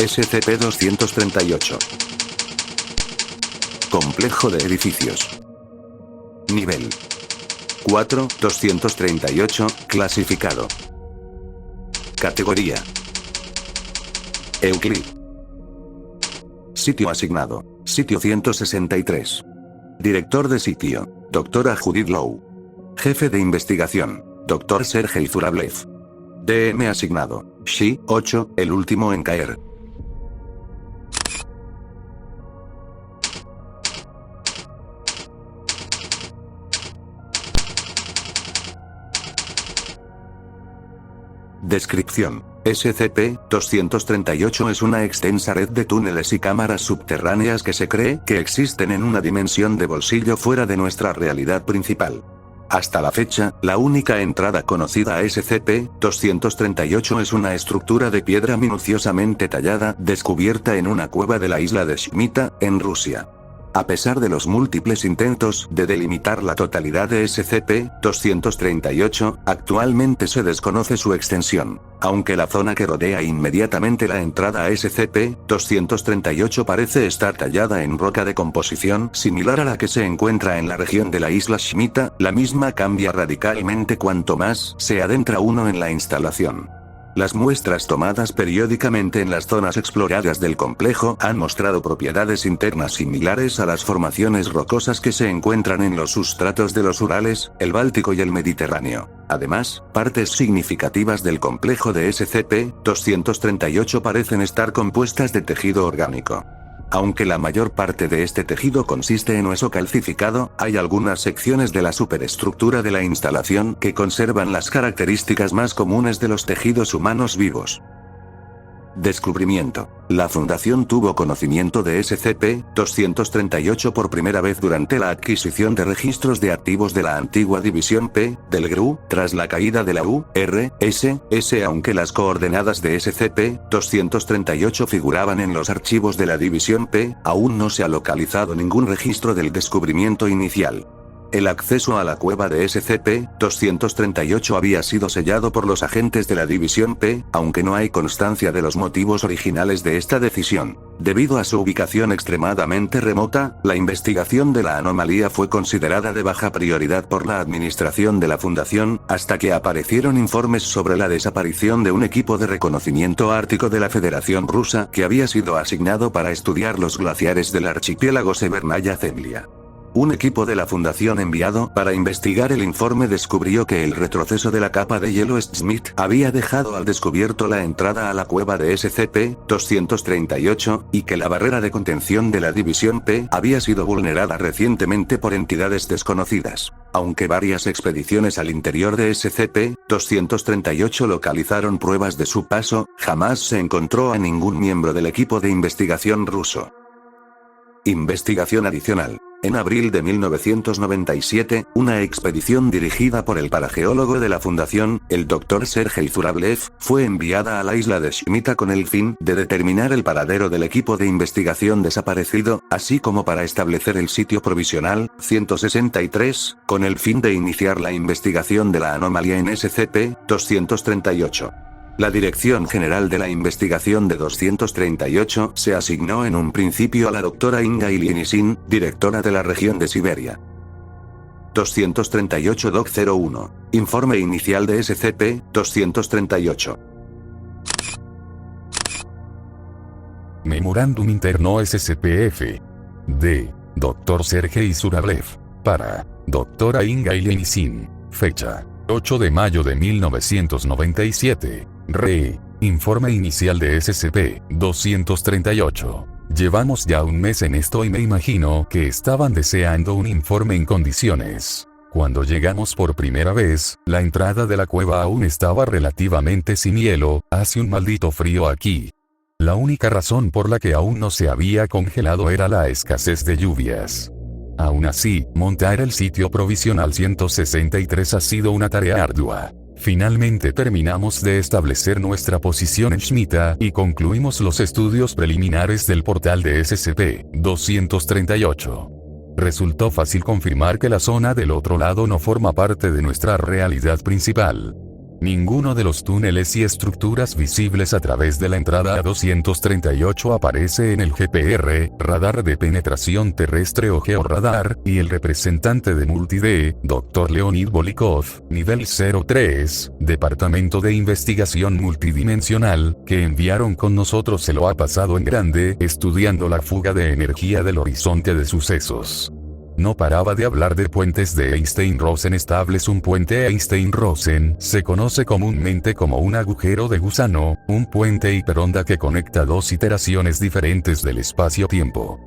SCP-238. Complejo de edificios. Nivel 4, 238, clasificado. Categoría Euclid. Sitio asignado, sitio 163. Director de sitio, Dra. Judith Lowe. Jefe de investigación, Dr. Sergei Zurablev. DM asignado, Xi, 8, el último en caer. Descripción. SCP-238 es una extensa red de túneles y cámaras subterráneas que se cree que existen en una dimensión de bolsillo fuera de nuestra realidad principal. Hasta la fecha, la única entrada conocida a SCP-238 es una estructura de piedra minuciosamente tallada, descubierta en una cueva de la isla de Shmita, en Rusia. A pesar de los múltiples intentos de delimitar la totalidad de SCP-238, actualmente se desconoce su extensión, aunque la zona que rodea inmediatamente la entrada a SCP-238 parece estar tallada en roca de composición similar a la que se encuentra en la región de la isla Shmita, la misma cambia radicalmente cuanto más se adentra uno en la instalación. Las muestras tomadas periódicamente en las zonas exploradas del complejo han mostrado propiedades internas similares a las formaciones rocosas que se encuentran en los sustratos de los Urales, el Báltico y el Mediterráneo. Además, partes significativas del complejo de SCP-238 parecen estar compuestas de tejido orgánico. Aunque la mayor parte de este tejido consiste en hueso calcificado, hay algunas secciones de la superestructura de la instalación que conservan las características más comunes de los tejidos humanos vivos. Descubrimiento. La Fundación tuvo conocimiento de SCP-238 por primera vez durante la adquisición de registros de activos de la antigua División P, del GRU, tras la caída de la URSS, aunque las coordenadas de SCP-238 figuraban en los archivos de la División P, aún no se ha localizado ningún registro del descubrimiento inicial. El acceso a la cueva de SCP-238 había sido sellado por los agentes de la División P, aunque no hay constancia de los motivos originales de esta decisión. Debido a su ubicación extremadamente remota, la investigación de la anomalía fue considerada de baja prioridad por la administración de la Fundación, hasta que aparecieron informes sobre la desaparición de un equipo de reconocimiento ártico de la Federación Rusa que había sido asignado para estudiar los glaciares del archipiélago Severnaya Zemlya. Un equipo de la Fundación enviado para investigar el informe descubrió que el retroceso de la capa de hielo Smith había dejado al descubierto la entrada a la cueva de SCP-238, y que la barrera de contención de la División P había sido vulnerada recientemente por entidades desconocidas. Aunque varias expediciones al interior de SCP-238 localizaron pruebas de su paso, jamás se encontró a ningún miembro del equipo de investigación ruso. Investigación adicional. En abril de 1997, una expedición dirigida por el parageólogo de la Fundación, el Dr. Sergei Zurablev, fue enviada a la isla de Shmita con el fin de determinar el paradero del equipo de investigación desaparecido, así como para establecer el sitio provisional, 163, con el fin de iniciar la investigación de la anomalía en SCP-238. La Dirección General de la Investigación de 238 se asignó en un principio a la Dra. Inga Ilyinisin, directora de la región de Siberia. 238 Doc 01. Informe inicial de SCP-238. Memorándum interno SCP-F. D. Dr. Sergei Zurablev. Para Dra. Inga Ilyinisin. Fecha: 8 de mayo de 1997. Informe inicial de SCP-238. Llevamos ya un mes en esto y me imagino que estaban deseando un informe en condiciones. Cuando llegamos por primera vez, la entrada de la cueva aún estaba relativamente sin hielo, hace un maldito frío aquí. La única razón por la que aún no se había congelado era la escasez de lluvias. Aún así, montar el sitio provisional 163 ha sido una tarea ardua. Finalmente terminamos de establecer nuestra posición en Shmita y concluimos los estudios preliminares del portal de SCP-238. Resultó fácil confirmar que la zona del otro lado no forma parte de nuestra realidad principal. Ninguno de los túneles y estructuras visibles a través de la entrada A238 aparece en el GPR, radar de penetración terrestre o georradar, y el representante de Multi-D, Dr. Leonid Bolikov, nivel 03, Departamento de Investigación Multidimensional, que enviaron con nosotros se lo ha pasado en grande, estudiando la fuga de energía del horizonte de sucesos. No paraba de hablar de puentes de Einstein-Rosen estables. Un puente Einstein-Rosen se conoce comúnmente como un agujero de gusano, un puente hiperonda que conecta dos iteraciones diferentes del espacio-tiempo.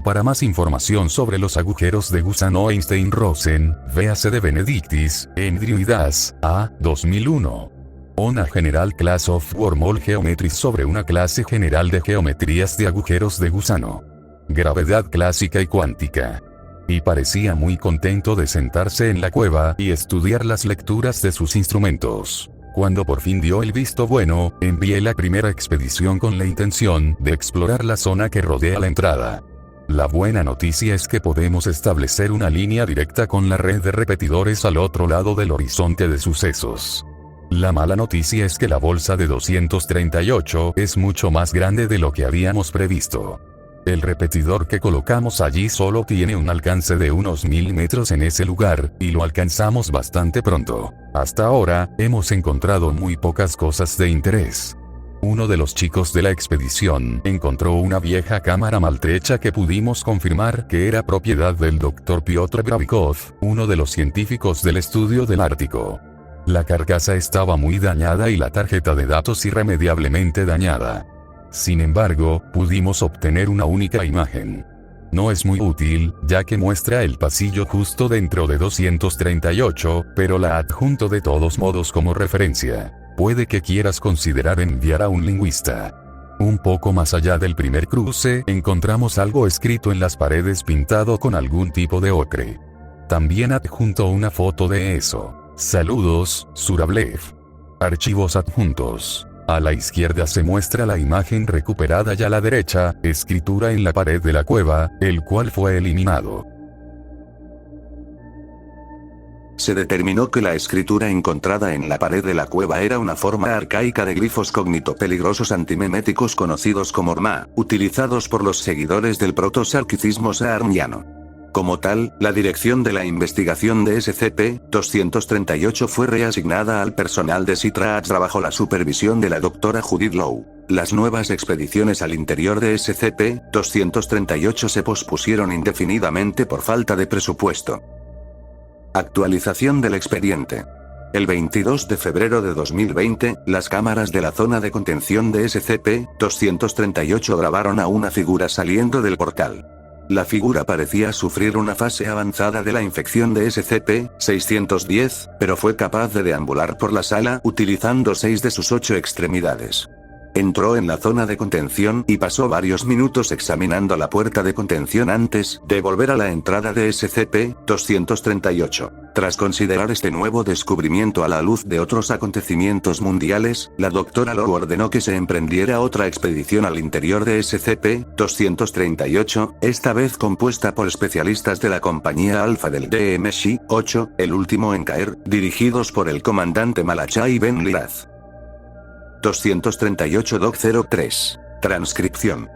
Para más información sobre los agujeros de gusano Einstein-Rosen, véase de Benedictis, Andrew y Das, A. 2001. Una General Class of Wormhole Geometry sobre una clase general de geometrías de agujeros de gusano. Gravedad clásica y cuántica. Y parecía muy contento de sentarse en la cueva y estudiar las lecturas de sus instrumentos. Cuando por fin dio el visto bueno, envié la primera expedición con la intención de explorar la zona que rodea la entrada. La buena noticia es que podemos establecer una línea directa con la red de repetidores al otro lado del horizonte de sucesos. La mala noticia es que la bolsa de 238 es mucho más grande de lo que habíamos previsto. El repetidor que colocamos allí solo tiene un alcance de unos 1000 metros en ese lugar, y lo alcanzamos bastante pronto. Hasta ahora, hemos encontrado muy pocas cosas de interés. Uno de los chicos de la expedición encontró una vieja cámara maltrecha que pudimos confirmar que era propiedad del Dr. Piotr Bravikov, uno de los científicos del estudio del Ártico. La carcasa estaba muy dañada y la tarjeta de datos irremediablemente dañada. Sin embargo, pudimos obtener una única imagen. No es muy útil, ya que muestra el pasillo justo dentro de 238, pero la adjunto de todos modos como referencia. Puede que quieras considerar enviar a un lingüista. Un poco más allá del primer cruce, encontramos algo escrito en las paredes pintado con algún tipo de ocre. También adjunto una foto de eso. Saludos, Surablev. Archivos adjuntos. A la izquierda se muestra la imagen recuperada y a la derecha, escritura en la pared de la cueva, el cual fue eliminado. Se determinó que la escritura encontrada en la pared de la cueva era una forma arcaica de glifos cognitopeligrosos antimeméticos conocidos como RMA, utilizados por los seguidores del proto-sarkicismo saarniano. Como tal, la dirección de la investigación de SCP-238 fue reasignada al personal de SITRAATS bajo la supervisión de la doctora Judith Lowe. Las nuevas expediciones al interior de SCP-238 se pospusieron indefinidamente por falta de presupuesto. Actualización del expediente. El 22 de febrero de 2020, las cámaras de la zona de contención de SCP-238 grabaron a una figura saliendo del portal. La figura parecía sufrir una fase avanzada de la infección de SCP-610, pero fue capaz de deambular por la sala utilizando 6 de sus 8 extremidades. Entró en la zona de contención y pasó varios minutos examinando la puerta de contención antes de volver a la entrada de SCP-238. Tras considerar este nuevo descubrimiento a la luz de otros acontecimientos mundiales, la doctora Lowe ordenó que se emprendiera otra expedición al interior de SCP-238, esta vez compuesta por especialistas de la compañía Alpha del DMC-8, el último en caer, dirigidos por el comandante Malachai Ben Liraz. 238-Doc-03. Transcripción.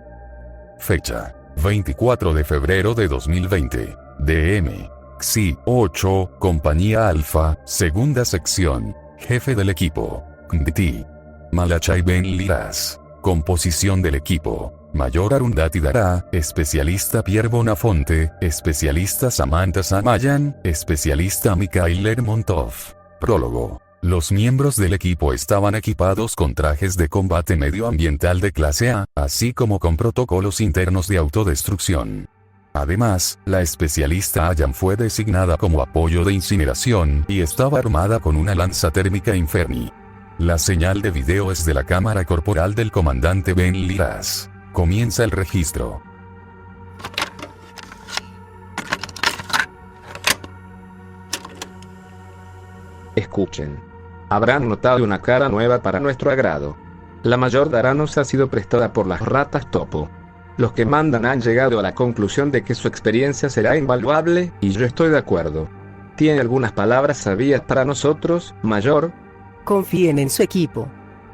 Fecha: 24 de febrero de 2020. DM. XI 8, Compañía Alfa, Segunda Sección. Jefe del equipo. KNDT. Malachai Ben Liraz. Composición del equipo: Mayor Arundhati Dara, especialista Pierre Bonafonte, especialista Samantha Samayan, especialista Mikhail Lermontov. Prólogo. Los miembros del equipo estaban equipados con trajes de combate medioambiental de clase A, así como con protocolos internos de autodestrucción. Además, la especialista Ayan fue designada como apoyo de incineración y estaba armada con una lanza térmica Inferni. La señal de video es de la cámara corporal del comandante Ben Liraz. Comienza el registro. Escuchen. Habrán notado una cara nueva para nuestro agrado. La mayor Dara nos ha sido prestada por las ratas topo. Los que mandan han llegado a la conclusión de que su experiencia será invaluable, y yo estoy de acuerdo. ¿Tiene algunas palabras sabias para nosotros, mayor? Confíen en su equipo.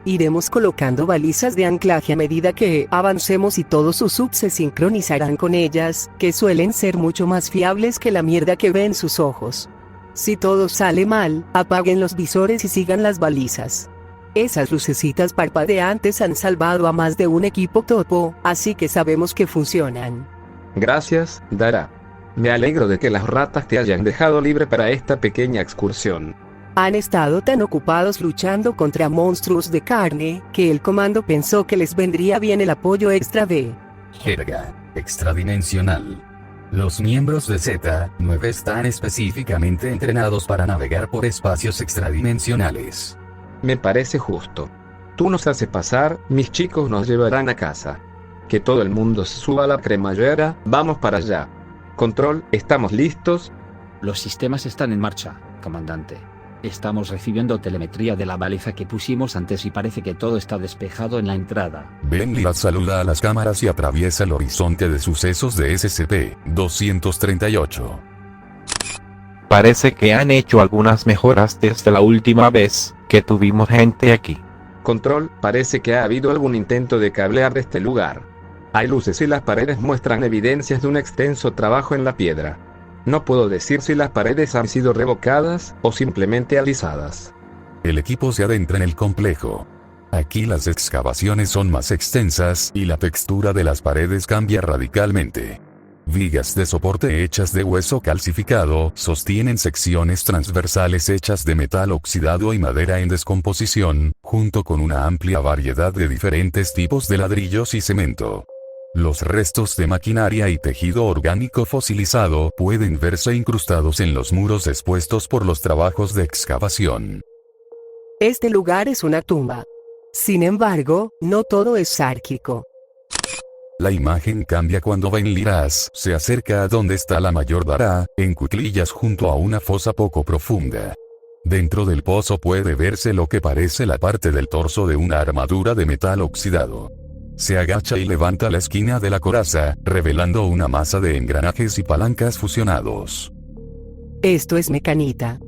Iremos colocando balizas de anclaje a medida que avancemos y todos sus subs se sincronizarán con ellas, que suelen ser mucho más fiables que la mierda que ven sus ojos. Si todo sale mal, apaguen los visores y sigan las balizas. Esas lucecitas parpadeantes han salvado a más de un equipo topo, así que sabemos que funcionan. Gracias, Dara. Me alegro de que las ratas te hayan dejado libre para esta pequeña excursión. Han estado tan ocupados luchando contra monstruos de carne, que el comando pensó que les vendría bien el apoyo extra de jerga extradimensional. Los miembros de Z9 están específicamente entrenados para navegar por espacios extradimensionales. Me parece justo. Tú nos haces pasar, mis chicos nos llevarán a casa. Que todo el mundo se suba a la cremallera, vamos para allá. Control, ¿estamos listos? Los sistemas están en marcha, comandante. Estamos recibiendo telemetría de la baliza que pusimos antes y parece que todo está despejado en la entrada. Ben-Lira saluda a las cámaras y atraviesa el horizonte de sucesos de SCP-238. Parece que han hecho algunas mejoras desde la última vez que tuvimos gente aquí. Control, parece que ha habido algún intento de cablear este lugar. Hay luces y las paredes muestran evidencias de un extenso trabajo en la piedra. No puedo decir si las paredes han sido revocadas o simplemente alisadas. El equipo se adentra en el complejo. Aquí las excavaciones son más extensas y la textura de las paredes cambia radicalmente. Vigas de soporte hechas de hueso calcificado sostienen secciones transversales hechas de metal oxidado y madera en descomposición, junto con una amplia variedad de diferentes tipos de ladrillos y cemento. Los restos de maquinaria y tejido orgánico fosilizado pueden verse incrustados en los muros expuestos por los trabajos de excavación. Este lugar es una tumba. Sin embargo, no todo es sárquico. La imagen cambia cuando Ben-Lira se acerca a donde está la mayor Dara, en cuclillas junto a una fosa poco profunda. Dentro del pozo puede verse lo que parece la parte del torso de una armadura de metal oxidado. Se agacha y levanta la esquina de la coraza, revelando una masa de engranajes y palancas fusionados. Esto es mecanita.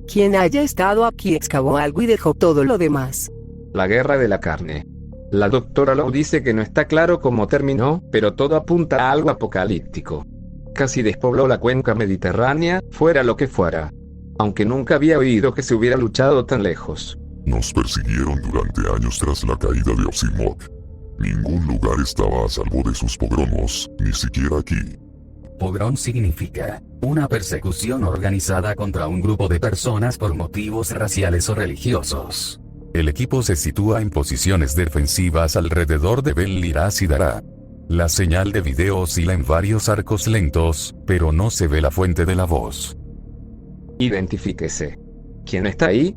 Quien haya estado aquí excavó algo y dejó todo lo demás. La guerra de la carne. La doctora Lowe dice que no está claro cómo terminó, pero todo apunta a algo apocalíptico. Casi despobló la cuenca mediterránea, fuera lo que fuera. Aunque nunca había oído que se hubiera luchado tan lejos. Nos persiguieron durante años tras la caída de Osimok. Ningún lugar estaba a salvo de sus pogromos, ni siquiera aquí. Pogrom significa una persecución organizada contra un grupo de personas por motivos raciales o religiosos. El equipo se sitúa en posiciones defensivas alrededor de Ben-Lira y Dara. La señal de video oscila en varios arcos lentos, pero no se ve la fuente de la voz. Identifíquese. ¿Quién está ahí?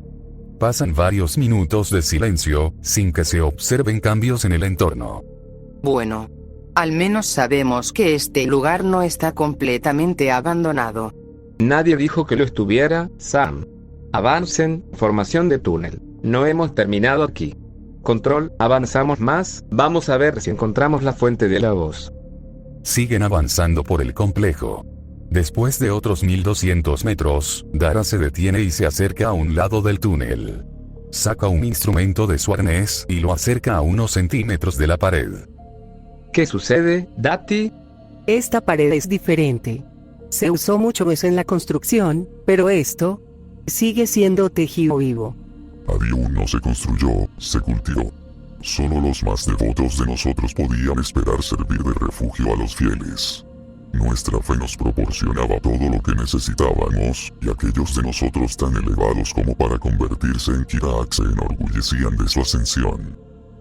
Pasan varios minutos de silencio, sin que se observen cambios en el entorno. Bueno, al menos sabemos que este lugar no está completamente abandonado. Nadie dijo que lo estuviera, Sam. Avancen, formación de túnel. No hemos terminado aquí. Control, avanzamos más, vamos a ver si encontramos la fuente de la voz. Siguen avanzando por el complejo. Después de otros 1200 metros, Dara se detiene y se acerca a un lado del túnel. Saca un instrumento de su arnés y lo acerca a unos centímetros de la pared. ¿Qué sucede, Dati? Esta pared es diferente. Se usó mucho eso en la construcción, pero esto sigue siendo tejido vivo. Ariun no se construyó, se cultivó. Solo los más devotos de nosotros podían esperar servir de refugio a los fieles. Nuestra fe nos proporcionaba todo lo que necesitábamos, y aquellos de nosotros tan elevados como para convertirse en Kirak se enorgullecían de su ascensión.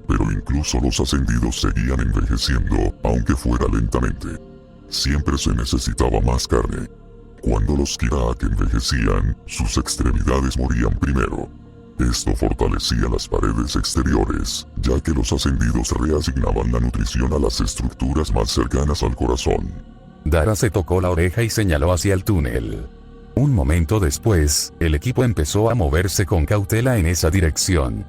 Pero incluso los ascendidos seguían envejeciendo, aunque fuera lentamente. Siempre se necesitaba más carne. Cuando los Kirak envejecían, sus extremidades morían primero. Esto fortalecía las paredes exteriores, ya que los ascendidos reasignaban la nutrición a las estructuras más cercanas al corazón. Dara se tocó la oreja y señaló hacia el túnel. Un momento después, el equipo empezó a moverse con cautela en esa dirección.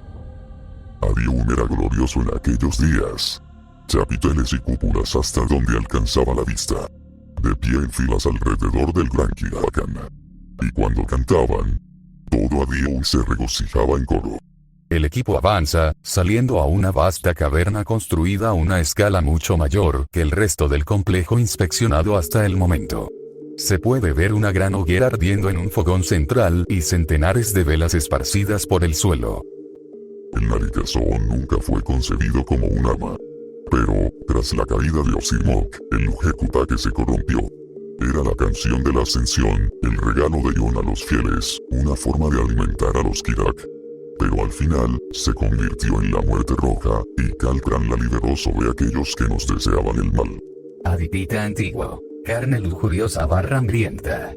Ariun era glorioso en aquellos días. Chapiteles y cúpulas hasta donde alcanzaba la vista. De pie en filas alrededor del gran Kirakan. Y cuando cantaban, todo Ariun se regocijaba en coro. El equipo avanza, saliendo a una vasta caverna construida a una escala mucho mayor que el resto del complejo inspeccionado hasta el momento. Se puede ver una gran hoguera ardiendo en un fogón central y centenares de velas esparcidas por el suelo. El naricazón nunca fue concebido como un arma. Pero, tras la caída de Osimok, el Ujecuta que se corrompió. Era la canción de la ascensión, el regalo de Yon a los fieles, una forma de alimentar a los Kirak. Pero al final, se convirtió en la muerte roja, y Kalkran la liberó sobre aquellos que nos deseaban el mal. Adipita antiguo, carne lujuriosa barra hambrienta.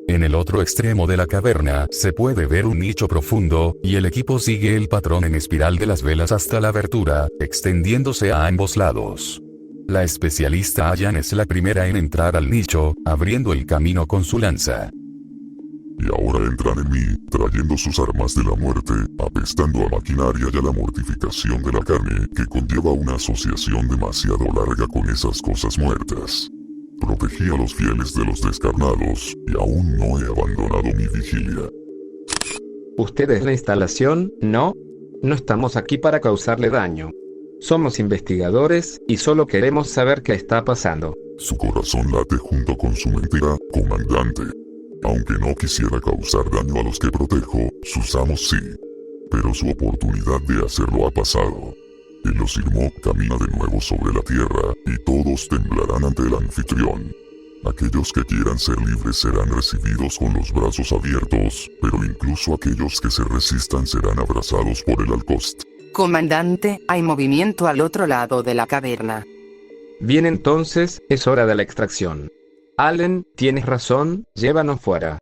En el otro extremo de la caverna, se puede ver un nicho profundo, y el equipo sigue el patrón en espiral de las velas hasta la abertura, extendiéndose a ambos lados. La especialista Ayan es la primera en entrar al nicho, abriendo el camino con su lanza. Y ahora entran en mí, trayendo sus armas de la muerte, apestando a maquinaria y a la mortificación de la carne, que conlleva una asociación demasiado larga con esas cosas muertas. Protegí a los fieles de los descarnados, y aún no he abandonado mi vigilia. ¿Usted es la instalación? No. No estamos aquí para causarle daño. Somos investigadores, y solo queremos saber qué está pasando. Su corazón late junto con su mentira, comandante. Aunque no quisiera causar daño a los que protejo, sus amos sí. Pero su oportunidad de hacerlo ha pasado. El Osirmok camina de nuevo sobre la tierra, y todos temblarán ante el anfitrión. Aquellos que quieran ser libres serán recibidos con los brazos abiertos, pero incluso aquellos que se resistan serán abrazados por el Alcost. Comandante, hay movimiento al otro lado de la caverna. Bien, entonces, es hora de la extracción. Allen, tienes razón, llévanos fuera.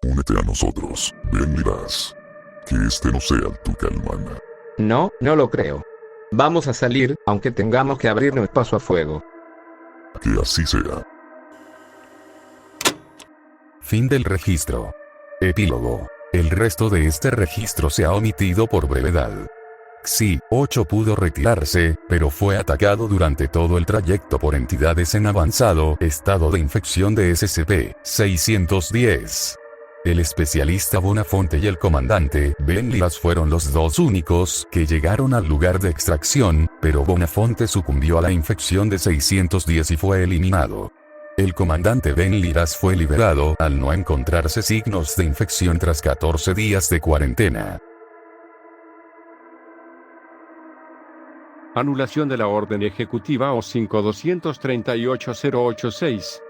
Únete a nosotros, Ben Miraz. Que este no sea tu calmana. No, no lo creo. Vamos a salir, aunque tengamos que abrirnos paso a fuego. Que así sea. Fin del registro. Epílogo. El resto de este registro se ha omitido por brevedad. Xi-8 pudo retirarse, pero fue atacado durante todo el trayecto por entidades en avanzado estado de infección de SCP-610. El especialista Bonafonte y el comandante Ben Liras fueron los dos únicos que llegaron al lugar de extracción, pero Bonafonte sucumbió a la infección de 610 y fue eliminado. El comandante Ben Liras fue liberado al no encontrarse signos de infección tras 14 días de cuarentena. Anulación de la orden ejecutiva O5-238-086.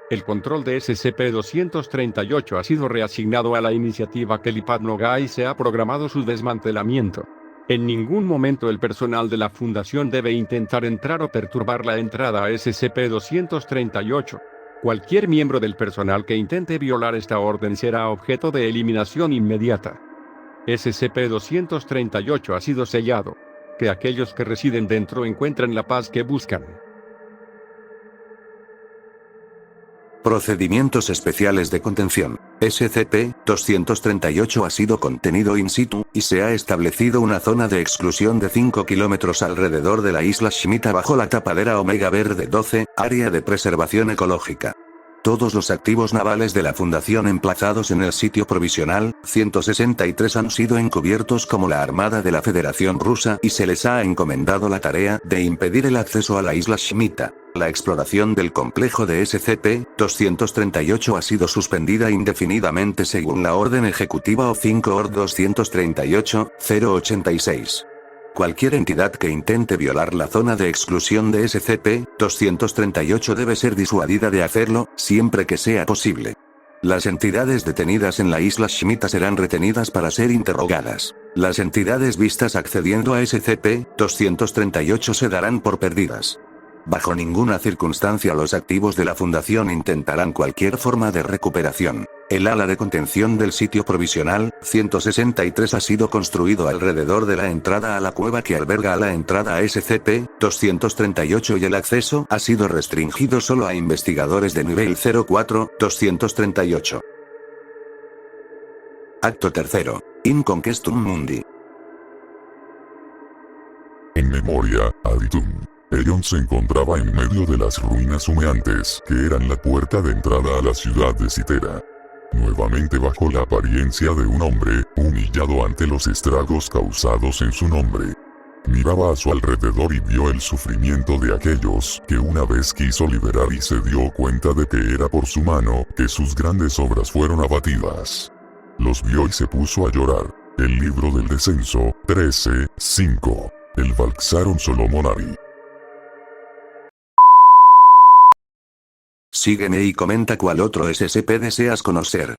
El control de SCP-238 ha sido reasignado a la iniciativa Kelipad Nogai y se ha programado su desmantelamiento. En ningún momento el personal de la Fundación debe intentar entrar o perturbar la entrada a SCP-238. Cualquier miembro del personal que intente violar esta orden será objeto de eliminación inmediata. SCP-238 ha sido sellado. Que aquellos que residen dentro encuentren la paz que buscan. Procedimientos especiales de contención. SCP-238 ha sido contenido in situ, y se ha establecido una zona de exclusión de 5 kilómetros alrededor de la isla Shemitah bajo la tapadera Omega Verde 12, área de preservación ecológica. Todos los activos navales de la Fundación emplazados en el sitio provisional 163 han sido encubiertos como la Armada de la Federación Rusa y se les ha encomendado la tarea de impedir el acceso a la isla Shemitah. La exploración del complejo de SCP-238 ha sido suspendida indefinidamente según la Orden Ejecutiva O5-ORD-238-086. Cualquier entidad que intente violar la zona de exclusión de SCP-238 debe ser disuadida de hacerlo, siempre que sea posible. Las entidades detenidas en la isla Shemitah serán retenidas para ser interrogadas. Las entidades vistas accediendo a SCP-238 se darán por perdidas. Bajo ninguna circunstancia los activos de la Fundación intentarán cualquier forma de recuperación. El ala de contención del sitio provisional 163 ha sido construido alrededor de la entrada a la cueva que alberga a la entrada a SCP-238 y el acceso ha sido restringido solo a investigadores de nivel 04-238. Acto tercero. In Conquestum Mundi. En memoria, Aditum. Elon se encontraba en medio de las ruinas humeantes que eran la puerta de entrada a la ciudad de Citera. nuevamente bajo la apariencia de un hombre, humillado ante los estragos causados en su nombre. Miraba a su alrededor y vio el sufrimiento de aquellos que una vez quiso liberar y se dio cuenta de que era por su mano que sus grandes obras fueron abatidas. Los vio y se puso a llorar. El libro del descenso, 13:5. El Valksaron Solomonari. Sígueme y comenta cuál otro SCP deseas conocer.